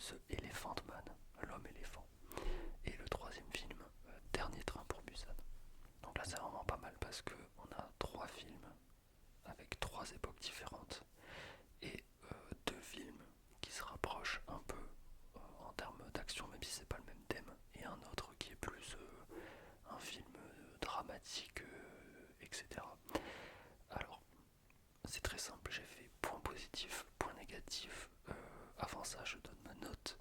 The Elephant Man, l'homme éléphant. Et le troisième film, Dernier train pour Busan. Donc là c'est vraiment pas mal parce que on a trois films avec trois époques différentes et deux films qui se rapprochent un peu en termes d'action, même si c'est pas le même thème, et un autre qui est plus un film dramatique, etc. Alors, c'est très simple, j'ai fait point positif, point négatif, avant ça je donne ma note,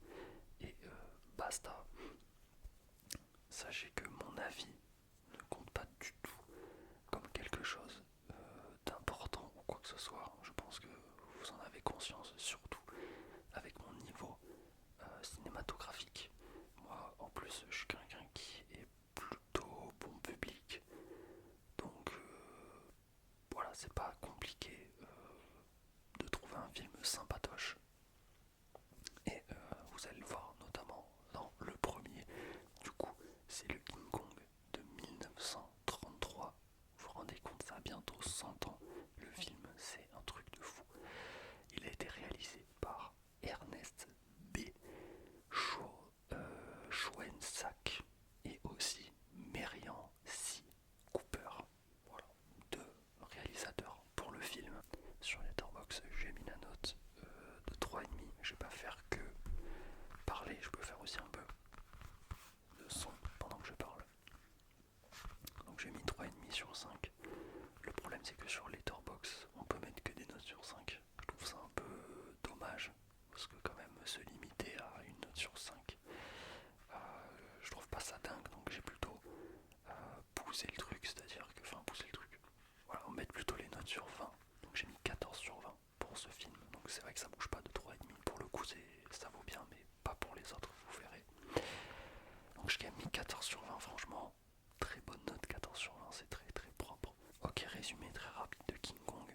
et basta. Sachez que mon avis ne compte pas du tout comme quelque chose d'important ou quoi que ce soit. Je pense que vous en avez conscience, surtout avec mon niveau cinématographique. Moi, en plus, je suis quelqu'un qui est plutôt bon public, donc voilà, c'est pas compliqué de trouver un film sympatoche. Et vous allez le voir notamment dans le premier, du coup, c'est le King Kong de 1933. Vous vous rendez compte, ça a bientôt 100 ans. Le film, c'est un truc de fou. Il a été réalisé par Ernest B. Schoensack et aussi Merian C. Cooper. Voilà, deux réalisateurs pour le film. Sur Letterboxd, j'ai mis la note de 3,5. Je vais pas faire que parler, je peux faire aussi un peu de son pendant que je parle. Donc j'ai mis 3,5 sur 5. Le problème c'est que sur Letterboxd, on peut mettre que des notes sur 5. Je trouve ça un peu dommage, parce que quand même se limiter à une note sur 5, je trouve pas ça dingue, donc j'ai plutôt poussé le truc, c'est-à-dire que, enfin pousser le truc, voilà, on met plutôt les notes sur 20, donc j'ai mis 14 sur 20 pour ce film, donc c'est vrai que ça bouge pas de 3,5, pour le coup ça vaut bien, mais pas pour les autres, vous verrez. Donc j'ai mis 14 sur 20, franchement, très bonne note, 14 sur 20, c'est très très propre. Ok, résumé très rapide de King Kong.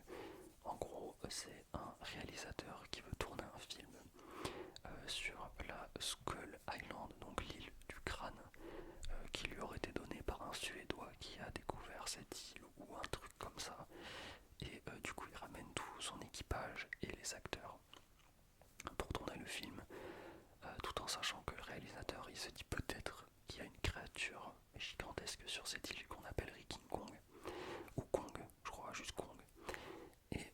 En gros, c'est un réalisateur qui veut tourner un film sur la Skull Island, donc l'île du crâne, qui lui aurait été donnée par un Suédois qui a découvert cette île ou un truc comme ça. Et du coup, il ramène tout son équipage et les acteurs pour tourner le film, tout en sachant que le réalisateur, il se dit peut-être qu'il y a une créature gigantesque sur cette île qu'on appellerait King Kong, ou Kong, je crois, juste Kong. Et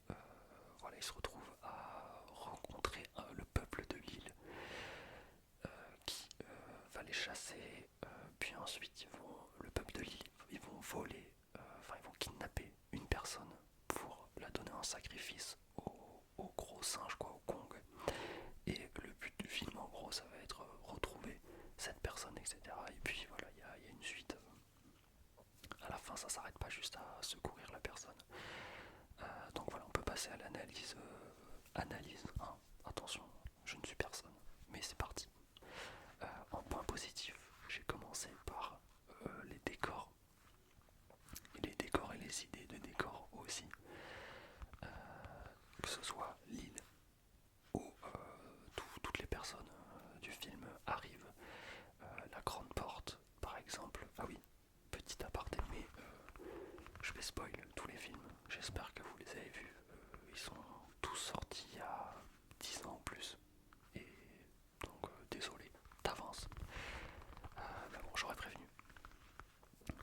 voilà, il se retrouve à rencontrer le peuple de l'île qui va les chasser, puis ensuite le peuple de l'île, ils vont voler, enfin ils vont kidnapper une personne pour la donner en sacrifice au gros singe, quoi, au Kong. Et le but du film, en gros, ça va être retrouver cette personne, etc. Et puis voilà, il y a une suite. À la fin, ça s'arrête pas juste à secourir la personne. Donc voilà, on peut passer à l'analyse. Analyse, hein. Attention, je ne suis personne, mais c'est parti. En point positif, j'ai commencé par les décors. Et les décors et les idées de décors aussi. Euh, que ce soit l'île où toutes les personnes du film arrivent. La grande porte, par exemple. Ah oui, petit aparté, mais je vais spoil tous les films. J'espère que vous les avez vus. Ils sont tous sortis il y a 10 ans en plus. Et donc, désolé d'avance. Mais bon, j'aurais prévenu.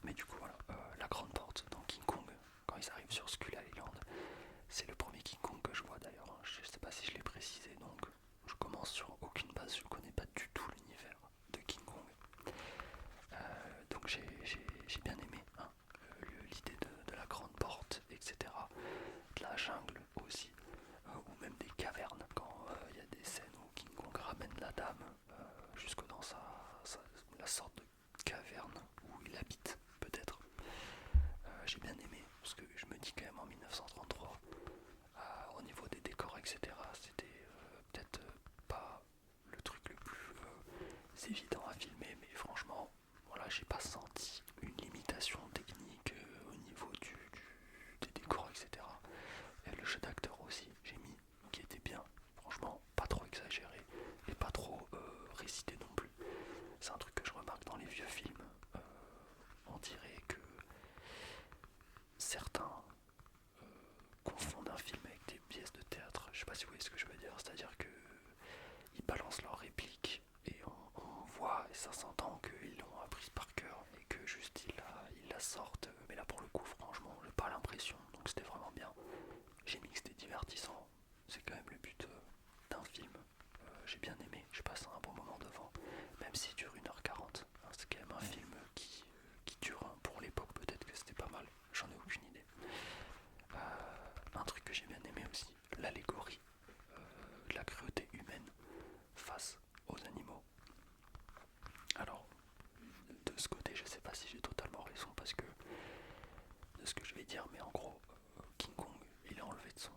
Mais du coup, voilà, la grande porte dans King Kong, quand ils arrivent sur Skull Island, c'est le premier King Kong que je vois d'ailleurs. Je sais pas si je l'ai précisé, donc je commence sur aucune base, je connais pas du tout l'univers de King Kong. Donc j'ai bien aimé, hein, l'idée de la grande porte, etc. De la jungle aussi, ou même des cavernes, quand il y a des scènes où King Kong ramène la dame jusque dans la sorte de caverne où il habite, peut-être. J'ai bien aimé, parce que je me dis quand même en 1933, au niveau des décors, etc., c'était peut-être pas le truc le plus évident à filmer, mais franchement, voilà, j'ai pas senti une limitation technique au niveau des décors, etc. Et le jeu d'acteur aussi, j'ai mis, qui était bien, franchement, pas trop exagéré et pas trop récité non plus. C'est un truc que je remarque dans les vieux films. On dirait que certains confondent un film avec des pièces de théâtre. Je sais pas si vous voyez ce que je veux dire, c'est-à-dire que ils balancent leurs répliques ça s'entend qu'ils l'ont apprise par cœur et que juste ils la sortent. Mais là pour le coup, franchement, j'ai pas l'impression, donc c'était vraiment bien. J'ai mis que c'était divertissant, c'est quand même le but d'un film. J'ai bien aimé, j'ai passé un bon moment devant, même s'il dure 1h40. Hein, c'est quand même un film qui dure, hein, pour l'époque, peut-être que c'était pas mal, j'en ai aucune idée. Un truc que j'ai bien aimé aussi, l'allégorie de la cruauté humaine face aux animaux. Alors, de ce côté, je sais pas si j'ai totalement raison parce que de ce que je vais dire, mais en gros, King Kong, il est enlevé de son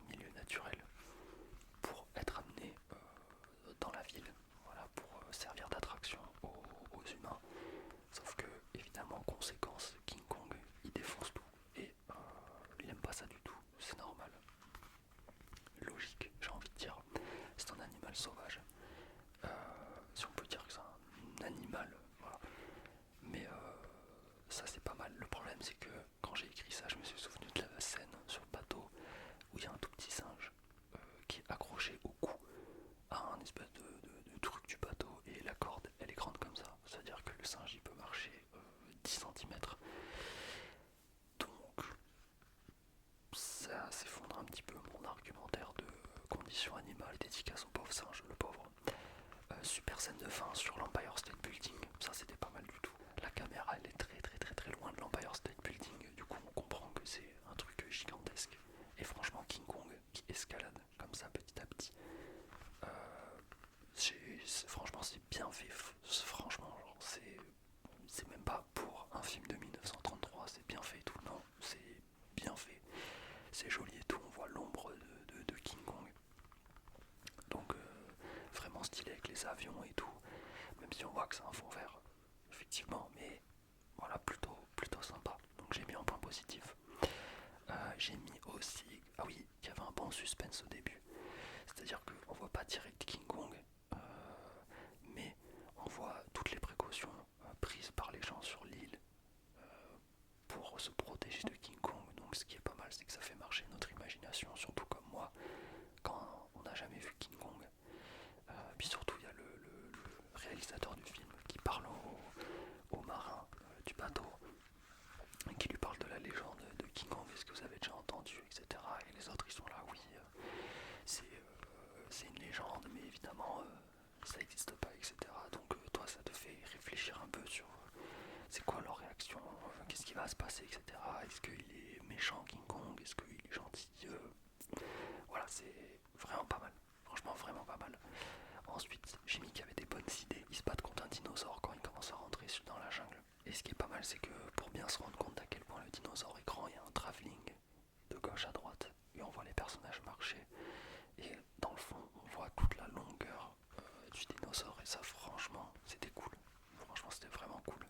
milieu naturel pour être amené dans la ville, voilà, pour servir d'attraction aux humains. Sauf que, évidemment, conséquence, King Kong, il défonce tout et il aime pas ça du tout, c'est normal. Logique, j'ai envie de dire. C'est un animal sauvage. Si on peut dire que c'est un animal, voilà. Mais ça c'est pas mal. Le problème c'est que quand j'ai écrit ça, je me suis souvenu de la scène sur le bateau où il y a un tout petit singe qui est accroché au cou à un espèce de truc du bateau et la corde elle est grande comme ça. C'est-à-dire que le singe il peut marcher 10 cm. Donc ça s'effondre un petit peu mon argumentaire de condition animale et dédicace au pauvre singe, le pauvre. Super scène de fin sur l'Empire State Building, ça c'était pas mal du tout. La caméra elle est très très très très loin de l'Empire State Building, du coup on comprend que c'est un truc gigantesque. Et franchement King Kong qui escalade comme ça petit à petit, franchement c'est bien fait, franchement c'est même pas pour un film de 1933, c'est bien fait et tout, non, c'est bien fait, c'est joli et tout, on voit l'ombre de King Kong. Donc vraiment stylé avec les avions et tout, même si on voit que c'est un fond vert, effectivement, mais voilà, plutôt sympa. Donc j'ai mis un point positif. J'ai mis aussi, ah oui, qu'il y avait un bon suspense au début, c'est-à-dire qu'on voit pas direct King Kong, mais on voit toutes les précautions prises par les gens sur l'île pour se protéger de King Kong. Donc ce qui est pas mal, c'est que ça fait marcher notre imagination, surtout comme moi, quand on n'a jamais vu King Kong. Puis surtout, il y a le réalisateur du film qui parle au marin du bateau, qui lui parle de la légende de King Kong, est-ce que vous avez déjà entendu, etc. Et les autres, ils sont là, oui, c'est une légende, mais évidemment, ça n'existe pas, etc. Donc toi, ça te fait réfléchir un peu sur c'est quoi leur réaction, qu'est-ce qui va se passer, etc. Est-ce qu'il est méchant, King Kong, est-ce qu'il est gentil, voilà, c'est vraiment pas mal. Franchement, vraiment pas mal. Ensuite, j'ai mis qu'il y avait des bonnes idées. Ils se battent contre un dinosaure quand ils commencent à rentrer dans la jungle. Et ce qui est pas mal, c'est que pour bien se rendre compte à quel point le dinosaure est grand, il y a un travelling de gauche à droite. Et on voit les personnages marcher. Et dans le fond, on voit toute la longueur du dinosaure. Et ça, franchement, c'était cool. Franchement, c'était vraiment cool.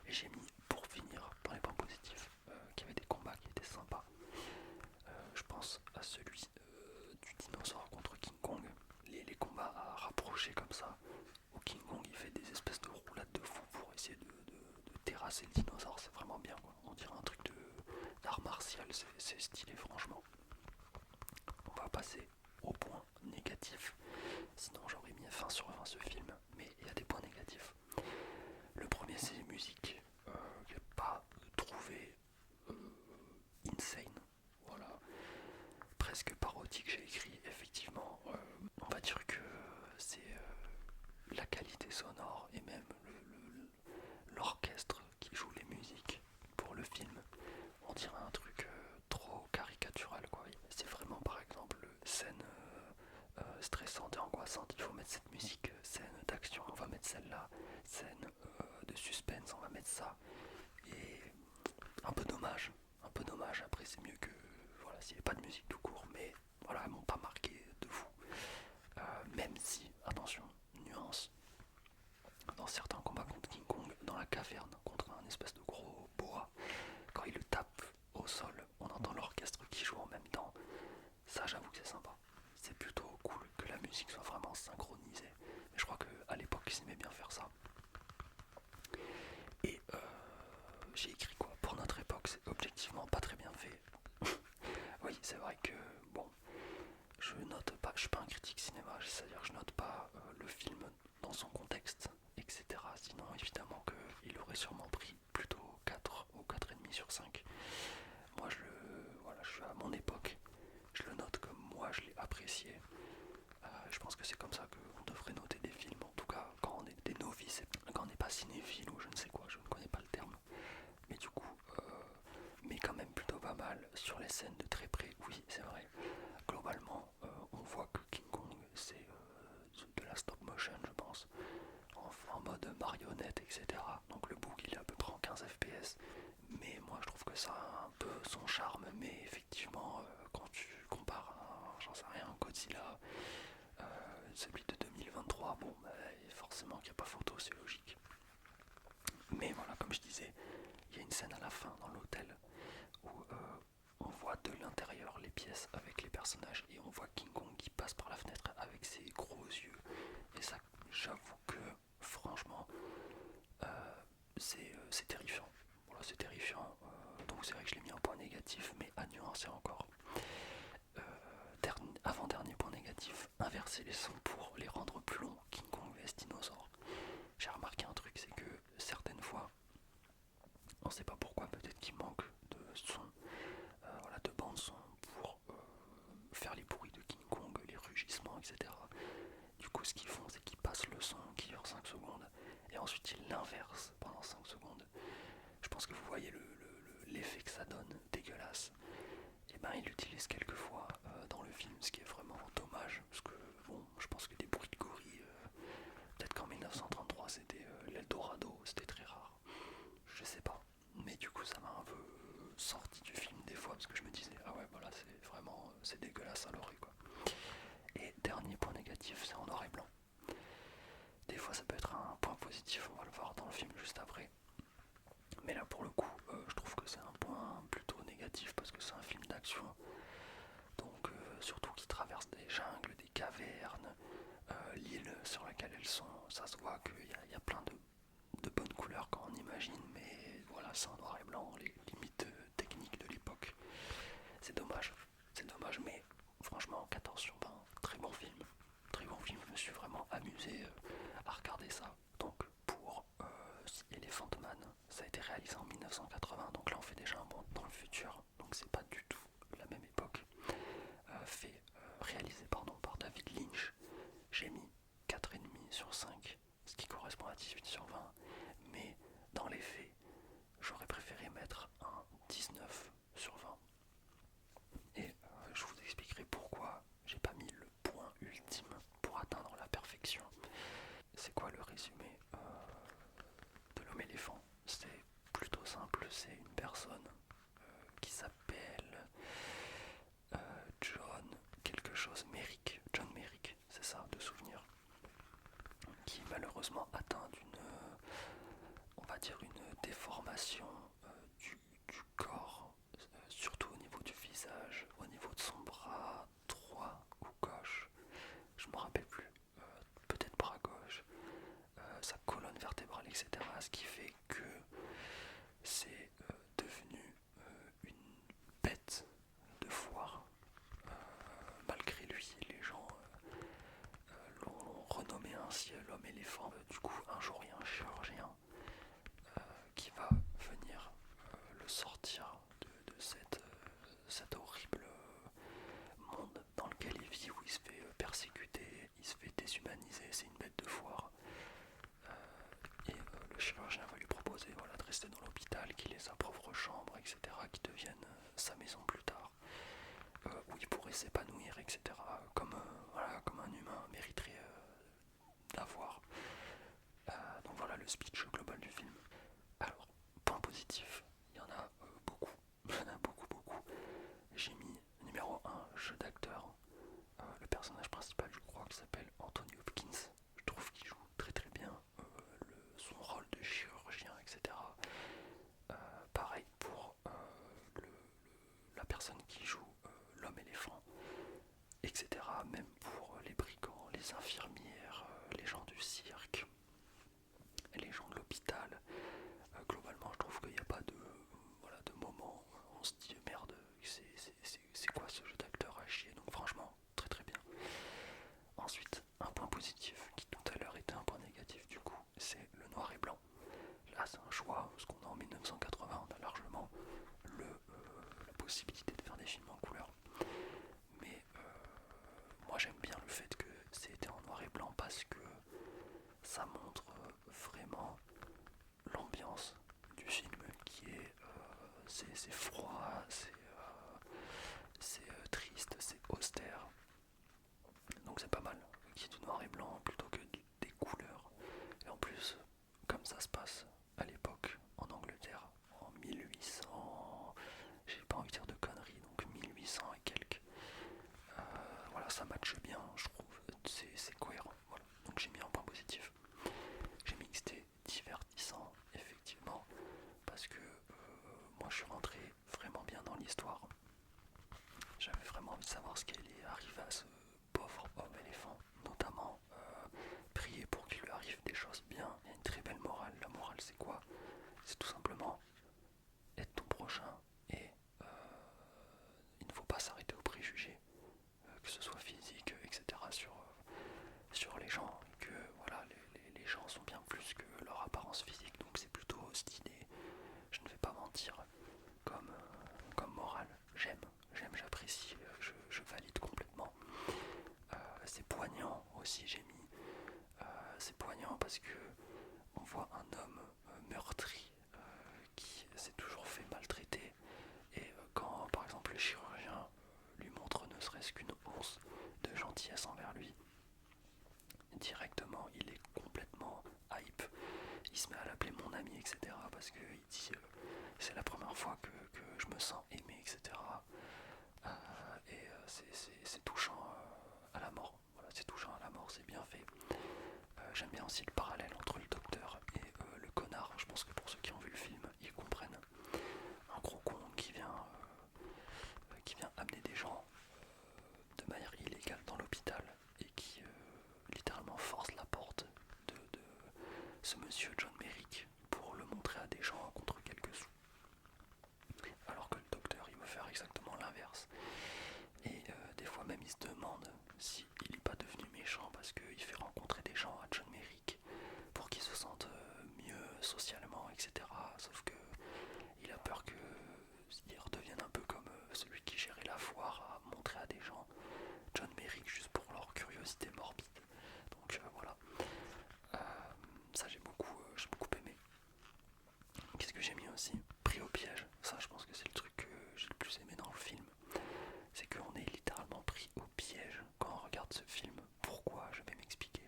Et j'ai mis, pour finir, dans les points positifs, qu'il y avait des combats qui étaient sympas. Je pense à celui du dinosaure contre King Kong, les combats à rapprocher comme ça, où King Kong il fait des espèces de roulades de fou pour essayer de terrasser le dinosaure, c'est vraiment bien quoi. On dirait un truc d'art martial, c'est stylé franchement. On va passer au point négatif, sinon j'aurais mis fin sur 20 ce film, mais il y a des points négatifs. Le premier c'est les musiques, j'ai pas trouvé insane, voilà, presque parodique. J'ai écrit effectivement, on va dire que c'est la qualité sonore et même l'orchestre qui joue les musiques pour le film, on dirait un truc trop caricatural quoi. C'est vraiment par exemple scène stressante et angoissante, il faut mettre cette musique, scène d'action on va mettre celle-là, scène de suspense on va mettre ça, et un peu dommage, après c'est mieux que voilà s'il n'y avait pas de musique tout court, mais voilà, elles m'ont pas marqué de fou. Même si, attention, nuance, dans certains combats contre King Kong, dans la caverne, contre un espèce de gros boa, quand il le tape au sol, on entend l'orchestre qui joue en même temps. Ça, j'avoue que c'est sympa. C'est plutôt cool que la musique soit vraiment synchronisée. Mais je crois qu'à l'époque, ils aimaient bien faire ça. Et j'ai écrit quoi? Pour notre époque, c'est objectivement pas très bien fait. Oui, c'est vrai que, bon, je note pas, je suis pas un critique cinéma, c'est-à-dire que je note pas le film dans son contexte, etc. j'aurais sûrement pris plutôt 4 ou 4,5 sur 5. Moi voilà, je suis à mon époque, je le note comme moi je l'ai apprécié. Je pense que c'est comme ça qu'on devrait noter des films, en tout cas quand on est des novices, quand on n'est pas cinéphile ou je ne sais quoi, je ne connais pas le terme. Mais du coup, mais quand même plutôt pas mal sur les scènes de très près, oui c'est vrai. Globalement, on voit que King Kong c'est de la stop motion je pense, en mode marionnette etc. Donc le bug il est à peu près en 15 fps, mais moi je trouve que ça a un peu son charme, mais effectivement quand tu compares à, j'en sais rien, Godzilla, celui de 2023, bon bah, forcément qu'il n'y a pas photo, c'est logique. Mais voilà, comme je disais, il y a une scène à la fin dans l'hôtel où on voit de l'intérieur les pièces avec les personnages et on voit King Kong qui passe par la fenêtre avec ses gros yeux. Et ça, j'avoue que franchement, c'est terrifiant. Voilà, c'est terrifiant. Donc c'est vrai que je l'ai mis en point négatif, mais à nuancer encore. Avant-dernier point négatif, inverser les sons pour les rendre plus longs. King Kong vs Dinosaure. J'ai remarqué un truc, c'est que certaines fois, on sait pas pourquoi, peut-être qu'il manque de son, voilà, de bande son pour faire les bruits de King Kong, les rugissements, etc. Du coup, ce qu'ils font, c'est qu'ils passent le son qui dure 5 secondes et ensuite ils l'inversent pendant 5 secondes. Je pense que vous voyez l'effet que ça donne, dégueulasse. Et ben, ils l'utilisent quelquefois dans le film, ce qui est vraiment dommage parce que bon, je pense que des bruits de gorilles, peut-être qu'en 1933 c'était l'Eldorado, c'était très rare. Je sais pas. Mais du coup ça m'a un peu sorti du film des fois parce que je me disais ah ouais voilà c'est vraiment c'est dégueulasse à l'oreille quoi. Et dernier point négatif, c'est en noir et blanc. Des fois ça peut être un point positif, on va le voir dans le film juste après. Mais là pour le coup je trouve que c'est un point plutôt négatif parce que c'est un film d'action. Donc surtout qui traverse des jungles, des cavernes, l'île sur laquelle elles sont, ça se voit qu'il y a plein de bonnes couleurs quand on imagine, mais voilà, c'est en noir et blanc, les limites techniques de l'époque. C'est dommage, mais franchement, 14 sur 20, très bon film. Très bon film, je me suis vraiment amusé à regarder ça. Donc, pour Elephant Man, ça a été réalisé en 1980, donc là on fait déjà un bond dans le futur, donc c'est pas du tout la même époque. Réalisé pardon, par David Lynch, j'ai mis 4,5 sur 5, ce qui correspond à 18 sur 20, mais dans les faits, j'aurais préféré mettre un 19 sur 20. Et je vous expliquerai pourquoi j'ai pas mis le point ultime pour atteindre la perfection. C'est quoi le résumé de l'homme éléphant? C'est plutôt simple, c'est une personne qui s'appelle John quelque chose Merrick, John Merrick, c'est ça, de souvenir, qui est malheureusement atteint d'une, on va dire une déformation du corps, surtout au niveau du visage, au niveau de son bras droit ou gauche, je me rappelle plus, peut-être bras gauche, sa colonne vertébrale, etc. Ce qui fait que c'est devenu une bête de foire. Malgré lui, les gens l'ont renommé ainsi l'homme éléphant. Du coup, un jour, il y a un chirurgien qui va venir le sortir de cet horrible monde dans lequel il vit, où il se fait persécuter, il se fait déshumaniser, c'est une bête de foire. Et le chirurgien va lui proposer voilà, de rester dans l'hôpital, qu'il ait sa propre chambre, etc., qui devienne sa maison plus tard, où il pourrait s'épanouir, etc., comme, voilà, comme un humain mériterait d'avoir. Donc voilà le speech global du film. Alors, point positif, il y en a beaucoup, il y en a beaucoup, beaucoup. J'ai mis numéro un jeu d'acteur. Le personnage principal, je crois qu'il s'appelle Anthony Hopkins. Je trouve qu'il joue très très bien son rôle de chirurgien, etc. Pareil pour la personne qui joue l'homme éléphant, etc. Même pour les brigands, les infirmières, les gens du cirque, les gens de l'hôpital. Globalement, je trouve qu'il n'y a pas de, voilà, de moment où on se dit merde, c'est quoi ce jeu d'acteur à chier. Donc franchement, très très bien. Ensuite, un point positif qui tout à l'heure était un point négatif du coup, c'est le noir et blanc. Là, c'est un choix ça se passe à l'époque en Angleterre, en 1800, j'ai pas envie de dire de conneries, donc 1800 et quelques. Voilà, ça matche bien, je trouve, c'est cohérent. Voilà. Donc j'ai mis un point positif. J'ai mis que c'était divertissant, effectivement, parce que moi je suis rentré vraiment bien dans l'histoire. J'avais vraiment envie de savoir ce qui allait arriver à ce pauvre homme éléphant, notamment prier pour qu'il lui arrive des choses bien. Il y a une très belle morale. La morale, c'est quoi? C'est tout simplement être ton prochain et il ne faut pas s'arrêter aux préjugés, que ce soit physique, etc. sur les gens, et que voilà, les gens sont bien plus que leur apparence physique, donc c'est plutôt stylé. Je ne vais pas mentir, comme morale, j'apprécie, je valide complètement. C'est poignant aussi, j'ai mis. C'est poignant parce que on voit un homme meurtri qui s'est toujours fait maltraiter et quand par exemple le chirurgien lui montre ne serait-ce qu'une once de gentillesse envers lui, directement il est complètement hype, il se met à l'appeler mon ami, etc. parce qu'il dit c'est la première fois que je me sens aimé, etc. C'est touchant à la mort. Voilà, c'est touchant à la mort, c'est bien fait. J'aime bien aussi le parallèle entre le docteur et le connard. Je pense que pour ceux qui ont vu le film, ils comprennent. Un gros con qui vient amener des gens de manière illégale dans l'hôpital et qui littéralement force la porte de ce monsieur John Merrick pour le montrer à des gens contre quelques sous. Alors que le docteur, il veut faire exactement l'inverse. Et des fois même, il se demande s'il n'est pas devenu méchant parce qu'il fait rencontrer des gens à John Merrick pour qu'ils se sentent mieux socialement, etc. Sauf que il a peur qu'il redevienne un peu comme celui qui gérait la foire à montrer à des gens John Merrick juste pour leur curiosité morbide. Donc voilà, ça j'ai beaucoup aimé. Qu'est-ce que j'ai mis aussi? Pris au piège. Ça, je pense que c'est le truc que j'ai le plus aimé dans le film. C'est qu'on est littéralement pris au piège quand on regarde ce film. Pourquoi? Je vais m'expliquer.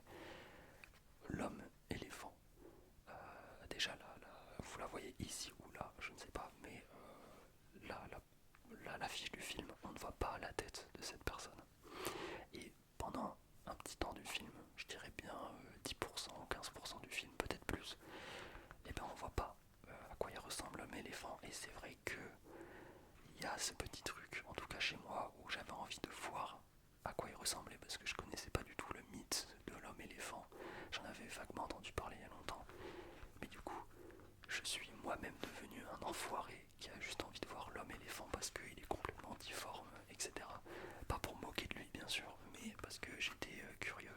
L'homme éléphant. Déjà là, vous la voyez ici ou là, je ne sais pas, mais l'affiche du film, on ne voit pas la tête de cette personne. Et pendant un petit temps du film, je dirais bien 10% ou 15% du film, peut-être plus, et bien on voit pas à quoi il ressemble l'homme éléphant. Et c'est vrai que il y a ce petit truc, en tout cas chez moi, où j'avais envie de voir à quoi il ressemblait parce que je connaissais pas du tout le mythe de l'homme éléphant. J'en avais vaguement entendu parler il y a longtemps. Mais du coup, je suis moi-même devenu un enfoiré qui a juste envie de voir l'homme éléphant parce qu'il est complètement difforme, etc. Pas pour moquer de lui bien sûr, mais parce que j'étais curieux.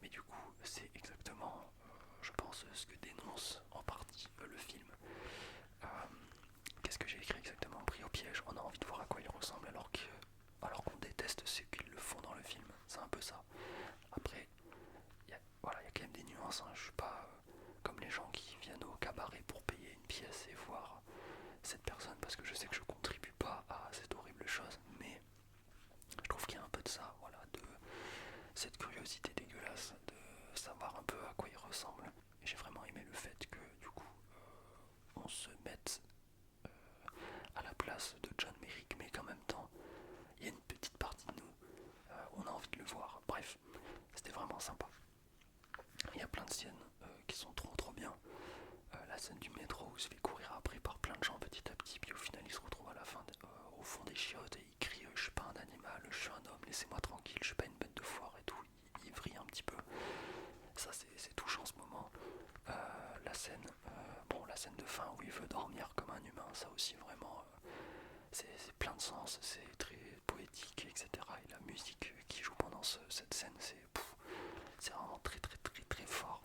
Mais du coup, c'est exactement, je pense, ce que dénonce en partie le film. Euh, Qu'est-ce que j'ai écrit exactement? Pris au piège, on a envie de voir à quoi il ressemble alors qu'on déteste ceux qui le font dans le film. C'est un peu ça. Après, voilà, y a quand même des nuances, hein. Je suis pas comme les gens qui viennent au cabaret pour payer une pièce et voir cette personne parce que je sais que je contribue pas à cette horrible chose, mais je trouve qu'il y a un peu de ça, voilà, de cette curiosité dégueulasse de savoir un peu à quoi il ressemble. Et j'ai vraiment aimé le fait que du coup on se mette à la place de John Merrick, mais qu'en même temps il y a une petite partie de nous, on a envie de le voir. Bref, c'était vraiment sympa. Il y a plein de scènes qui sont trop bien. La scène du métro où il se fait courir après par plein de gens petit à petit, puis au final il se retrouve à la fin au fond des chiottes et il crie je suis pas un animal, je suis un homme, laissez-moi tranquille, je suis pas une bête de foire et tout. Il vrille un petit peu. Ça c'est touchant en ce moment. La scène de fin où il veut dormir comme un humain, ça aussi vraiment c'est plein de sens, c'est très poétique, etc. Et la musique qui joue pendant cette scène, c'est vraiment très fort.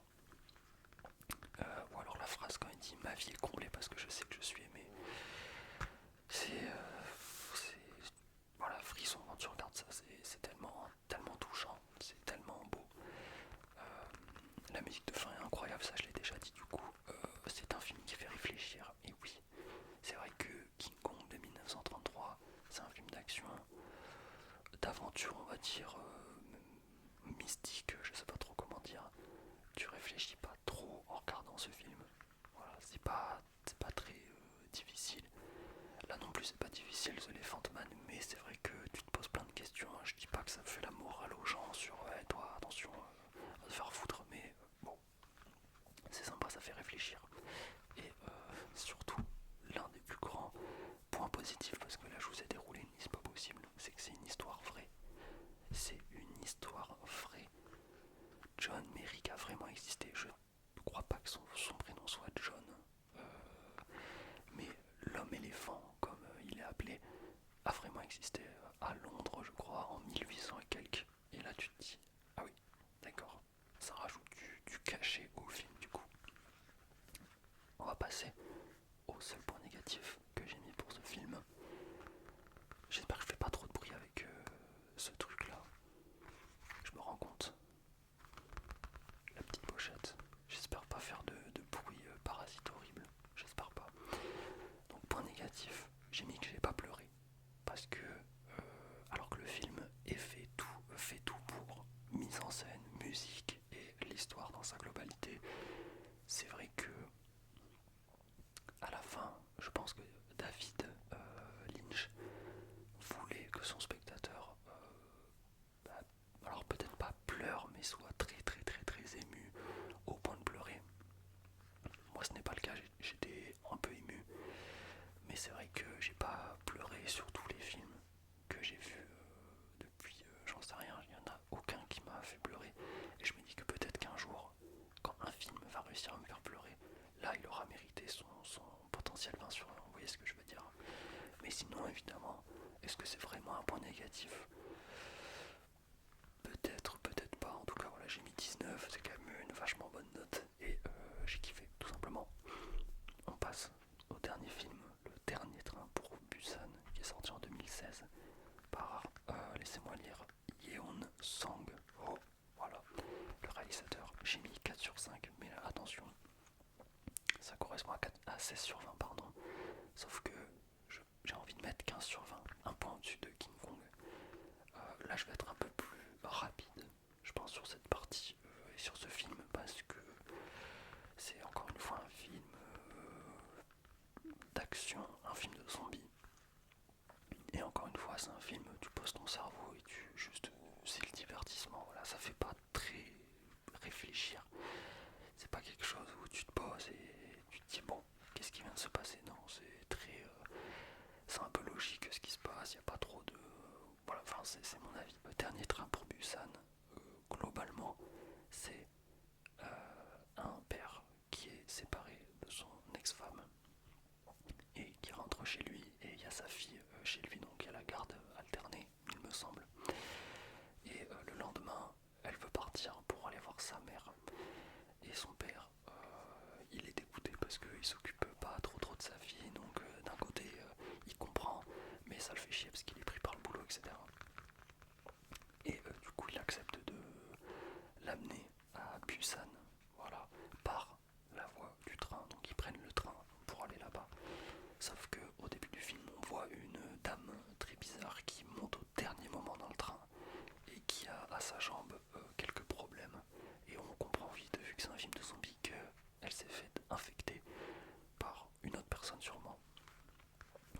Ou alors la phrase quand il dit ma vie est comblée parce que je sais que je suis aimé. Voilà, frisson quand tu regardes ça, c'est tellement touchant, c'est tellement beau. La musique de fin est incroyable, ça je l'ai déjà dit du coup. C'est un film qui fait réfléchir, et oui, c'est vrai que King Kong de 1933, c'est un film d'action, d'aventure on va dire, mystique, je sais pas trop comment dire. Tu réfléchis pas trop en regardant ce film, positif, parce que là je vous ai déroulé une liste pas possible, c'est que c'est une histoire vraie. C'est une histoire vraie. John Merrick a vraiment existé. Je ne crois pas que son prénom soit John. Euh, mais l'homme éléphant, comme il est appelé, a vraiment existé à Londres, je crois, en 1800 et quelques. Et là tu te dis, ah oui, d'accord, ça rajoute du cachet au film du coup. On va passer au seul point négatif que j'ai mis pour ce film. J'espère que je fais pas trop de bruit avec ce truc là. Je me rends compte. La petite pochette. J'espère pas faire de bruit parasite horrible. J'espère pas. Donc point négatif, j'ai mis que j'ai pas pleuré. Parce que alors que le film fait tout pour mise en scène, musique et l'histoire dans sa globalité, c'est vrai que à la fin, je pense que David Lynch voulait que son spectateur, alors peut-être pas pleure, mais soit très très très très ému au point de pleurer. Moi ce n'est pas le cas, j'étais un peu ému, mais c'est vrai que j'ai pas pleuré sur tous les films que j'ai vus depuis, j'en sais rien, il n'y en a aucun qui m'a fait pleurer, et je me dis que peut-être qu'un jour, quand un film va réussir à me faire pleurer, là il aura mérité son potentiel 20 sur 20, vous voyez ce que je veux dire. Mais sinon évidemment, est-ce que c'est vraiment un point négatif? Peut-être, peut-être pas, en tout cas voilà, j'ai mis 19, c'est quand même une vachement bonne note, et j'ai kiffé, tout simplement. On passe au dernier film, Le Dernier Train pour Busan, qui est sorti en 2016 par, laissez-moi lire, Yeon Sang Ho, voilà, le réalisateur. J'ai mis 4 sur 5, mais là, attention, ça correspond à 16 sur 20, pardon, sauf que j'ai envie de mettre 15 sur 20, un point au-dessus de King Kong. Là, je vais être un peu plus rapide, je pense, sur cette partie et sur ce film, parce que c'est encore une fois un film d'action, un film de zombies. Et encore une fois, c'est un film, tu poses ton cerveau et c'est le divertissement. Voilà, ça fait pas très réfléchir. C'est pas quelque chose où tu te poses et tu te dis bon, qu'est-ce qui vient de se passer? Non, c'est très, c'est un peu logique ce qui se passe. Il y a pas trop de, voilà. Enfin, c'est mon avis. Le Dernier Train pour Busan, globalement, c'est un père qui est séparé de son ex-femme et qui rentre chez lui, et il y a sa fille chez lui, donc il y a la garde alternée, il me semble. Et le lendemain, elle veut partir pour aller voir sa mère. Et son père, il est dégoûté parce qu'il s'occupe pas trop de sa fille, donc d'un côté, il comprend, mais ça le fait chier parce qu'il est pris par le boulot, etc. Et du coup, il accepte de l'amener à Busan, voilà, par la voie du train. Donc ils prennent le train pour aller là-bas. Sauf que au début du film, on voit une dame très bizarre qui monte au dernier moment dans le train et qui a à sa jambe quelques problèmes. Et on comprend vite, vu que c'est un film de zombies, qu'elle s'est fait infecter par une autre personne sûrement.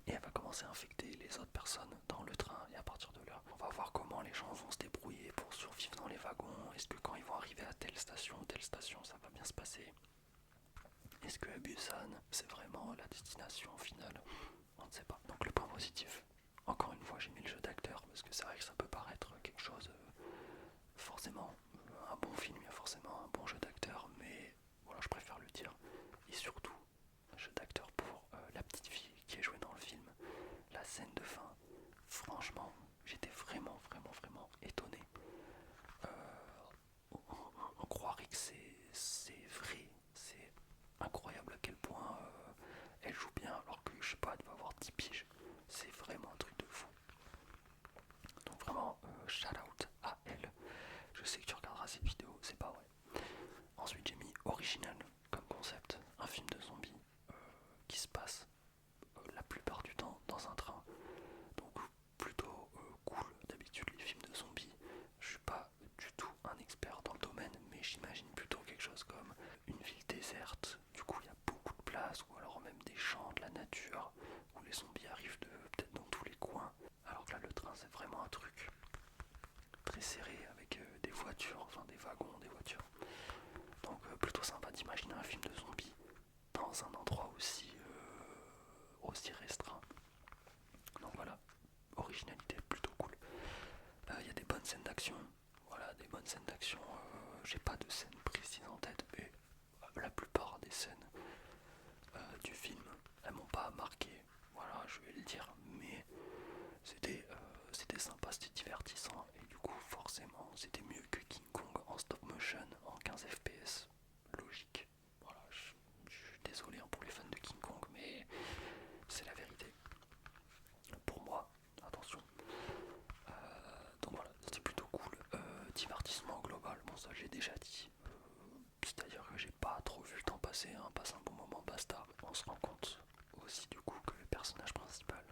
Et elle va commencer à infecter les autres personnes dans le train, et à partir de là, on va voir comment les gens vont se débrouiller pour survivre dans les wagons. Est-ce que quand ils vont arriver à telle station, ça va bien se passer? Est-ce que Busan, c'est vraiment la destination finale? On ne sait pas. Donc le point positif, encore une fois j'ai mis le jeu d'acteur, parce que c'est vrai que ça peut paraître quelque chose, forcément, un bon film, il y a forcément un bon jeu d'acteur, mais voilà, je préfère le dire. Et surtout, un jeu d'acteur pour la petite fille qui est jouée dans le film. La scène de fin, franchement, j'étais vraiment étonné. On croirait que c'est vrai, c'est incroyable à quel point elle joue bien, alors que je sais pas, elle doit avoir 10 piges. C'est vraiment un truc de fou. Donc vraiment, shout out à elle. Je sais que tu regarderas cette vidéo, c'est pas vrai. Ensuite j'ai mis original comme concept, un film de zombies qui se passe la plupart du temps dans un train. Donc plutôt cool. D'habitude les films de zombies, je suis pas du tout un expert dans le domaine, mais j'imagine plutôt quelque chose comme une ville déserte, du coup il y a beaucoup de place, ou alors même des champs, de la nature, où les zombies arrivent peut-être dans tous les coins. Alors que là le train c'est vraiment un truc très serré avec des voitures, enfin des wagons, des voitures. Donc plutôt sympa d'imaginer un film de zombies dans un endroit aussi restreint. scènes d'action. Voilà, des bonnes scènes d'action. J'ai pas de scène précise en tête, mais la plupart des scènes du film, elles m'ont pas marqué. Voilà, je vais le dire, mais c'était sympa, c'était divertissant, et du coup, forcément, c'était mieux que King Kong en stop motion en 15 fps. Logique. Voilà, je suis désolé pour les fans de King Kong, mais c'est la vérité. Pour moi, attention. Donc voilà, c'était plutôt cool. Divertissement global, bon ça j'ai déjà dit. C'est-à-dire que j'ai pas trop vu le temps passer, hein, passe un bon moment, basta. On se rend compte aussi du coup que le personnage principal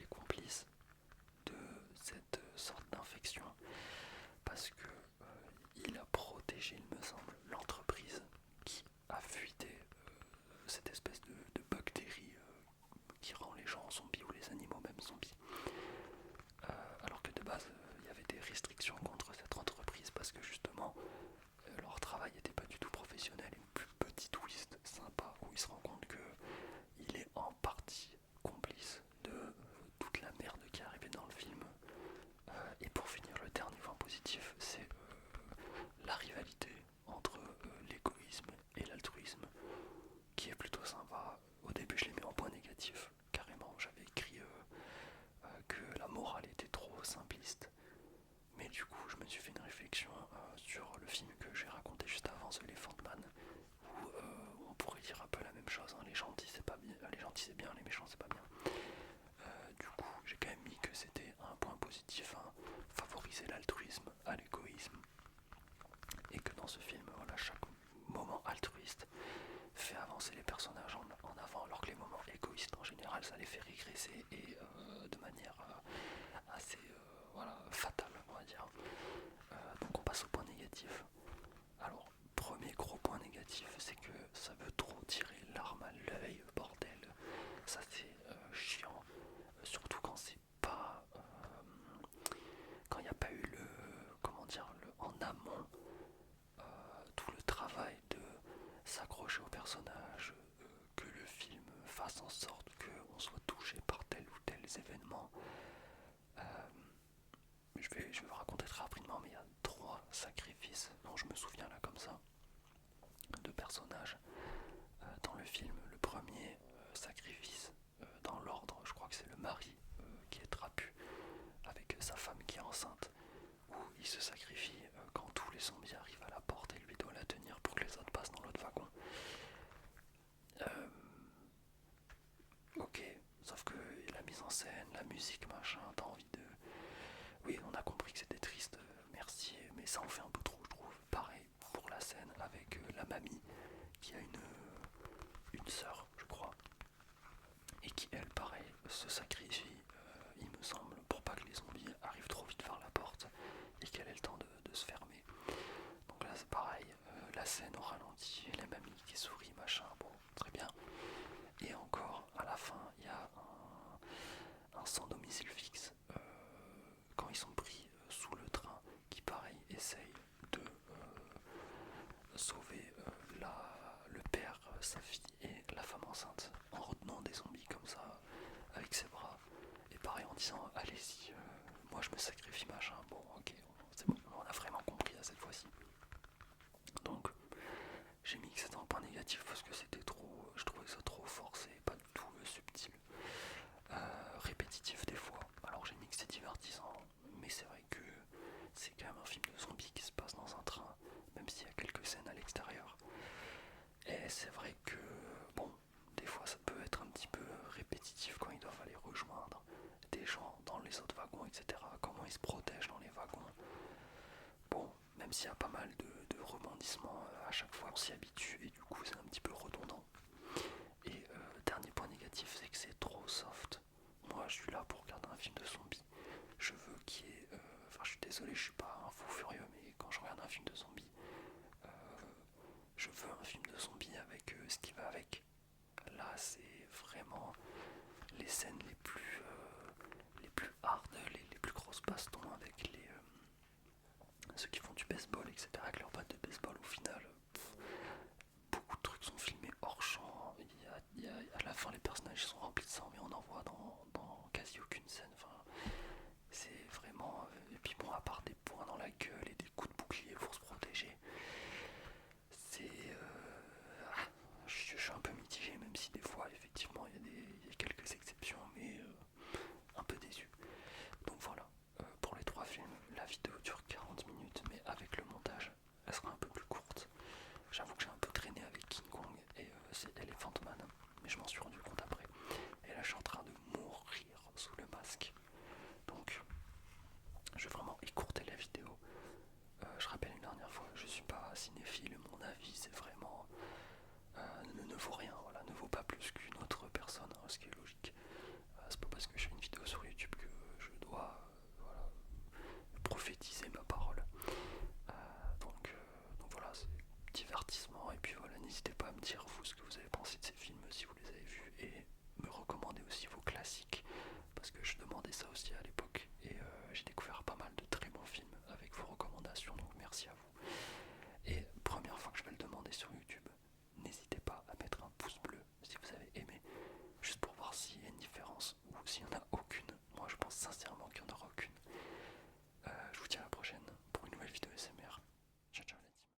est complice de cette sorte d'infection parce que il a protégé, il me semble, l'entreprise qui a fuité cette espèce de bactérie qui rend les gens zombies ou les animaux même zombies. Alors que de base, il y avait des restrictions contre cette entreprise parce que justement, leur travail n'était pas du tout professionnel. Et plus petit twist sympa où il se rend compte que il est en partie complice de toute la merde qui est arrivée dans le film. Et pour finir, le dernier point positif, c'est la rivalité entre l'égoïsme et l'altruisme, qui est plutôt sympa. Au début, je l'ai mis en point négatif, carrément. J'avais écrit que la morale était trop simpliste. Mais du coup, je me suis fait une réflexion sur le film que j'ai raconté juste avant, The Elephant Man, où on pourrait dire un peu la même chose. Hein. Les gentils c'est pas bien, les gentils c'est bien, les méchants c'est pas bien. Du coup, j'ai quand même mis que c'était un point positif, hein, favoriser l'altruisme à l'égoïsme, et que dans ce film, voilà, chaque moment altruiste fait avancer les personnages en avant, alors que les moments égoïstes en général, ça les fait régresser et de manière assez voilà, fatale, on va dire. Donc on passe au point négatif. Alors, premier gros point négatif, c'est que ça veut trop tirer l'arme à l'œil, bordel. Ça c'est chiant, surtout quand c'est pas, quand il n'y a pas eu le, comment dire, le en amont, tout le travail de s'accrocher au personnage, que le film fasse en sorte qu'on soit touché par tel ou tel événement. Euh, je vais vous raconter très rapidement, mais il y a 3 sacrifices dont je me souviens là comme ça, de personnages dans le film. Le premier sacrifice, dans l'ordre, je crois que c'est le mari qui est trapu avec sa femme qui est enceinte, où il se sacrifie quand tous les zombies arrivent à la porte et lui doit la tenir pour que les autres passent dans l'autre wagon. Ok, sauf que la mise en scène, la musique, machin, t'as envie de... Oui, on a compris que c'était triste, merci, mais ça en fait un peu trop, je trouve. Pareil pour la scène avec la mamie qui a une sœur, je crois, et qui, elle, pareil, se sacrifie, il me semble, pour pas que les zombies arrivent trop vite vers la porte et qu'elle ait le temps de se fermer. Donc là, c'est pareil, la scène au ralenti, la mamie qui sourit, machin, bon, très bien. Et encore, à la fin, il y a un sans domicile fixe, quand ils sont pris sous le train, qui, pareil, essaye de sauver le père, sa fille et la femme enceinte en retenant des zombies comme ça avec ses bras, et pareil en disant allez-y, moi je me sacrifie, machin. Bon, ok, c'est bon, on a vraiment compris à cette fois-ci. Donc j'ai mis que c'était un point négatif parce que c'était trop, je trouvais ça trop forcé, pas du tout subtil, répétitif des fois. Alors j'ai mis que c'est divertissant, mais c'est vrai que c'est quand même un film de zombies qui se passe dans un train, même s'il y a quelques scènes à l'extérieur. Et c'est vrai que, bon, des fois ça peut être un petit peu répétitif quand ils doivent aller rejoindre des gens dans les autres wagons, etc. Comment ils se protègent dans les wagons. Bon, même s'il y a pas mal de rebondissements à chaque fois, on s'y habitue et du coup c'est un petit peu redondant. Et dernier point négatif, c'est que c'est trop soft. Moi je suis là pour regarder un film de zombies. Je veux qu'il y ait... Enfin je suis désolé, je suis pas un fou furieux, mais quand je regarde un film de zombies, je veux un film de zombies avec ce qui va avec. Là, c'est vraiment les scènes les plus hard, les plus grosses bastons avec ceux qui font du baseball, etc. Avec leurs battes de baseball. Au final, beaucoup de trucs sont filmés hors champ. À la fin, les personnages sont remplis de sang, mais on en voit dans quasi aucune scène. Enfin, c'est vraiment. Et puis bon, bon, à part des poings dans la gueule et des coups de bouclier pour se protéger, c'est... je suis un peu mitigé, même si des fois, effectivement, il y a quelques exceptions, mais un peu déçu. Donc voilà, pour les 3 films, la vidéo dure 40 minutes, mais avec le montage, elle sera un peu plus courte. J'avoue que j'ai un peu traîné avec King Kong et c'est Elephant Man, mais je m'en suis rendu compte après. Et là, je suis en train de mourir sous le masque. Donc, je vais vraiment écourter la vidéo. Je rappelle une dernière fois, je suis pas cinéphile, mon avis c'est vraiment ne vaut rien, voilà, ne vaut pas plus qu'une autre personne, hein, ce qui est logique. C'est pas parce que je fais une vidéo sur YouTube que je dois voilà, prophétiser ma parole. Donc voilà, c'est divertissement et puis voilà, n'hésitez pas à me dire vous ce que vous avez pensé de ces films si vous les avez vus et me recommander aussi vos classiques parce que je demandais ça aussi à l'époque et j'ai découvert pas mal de très bons films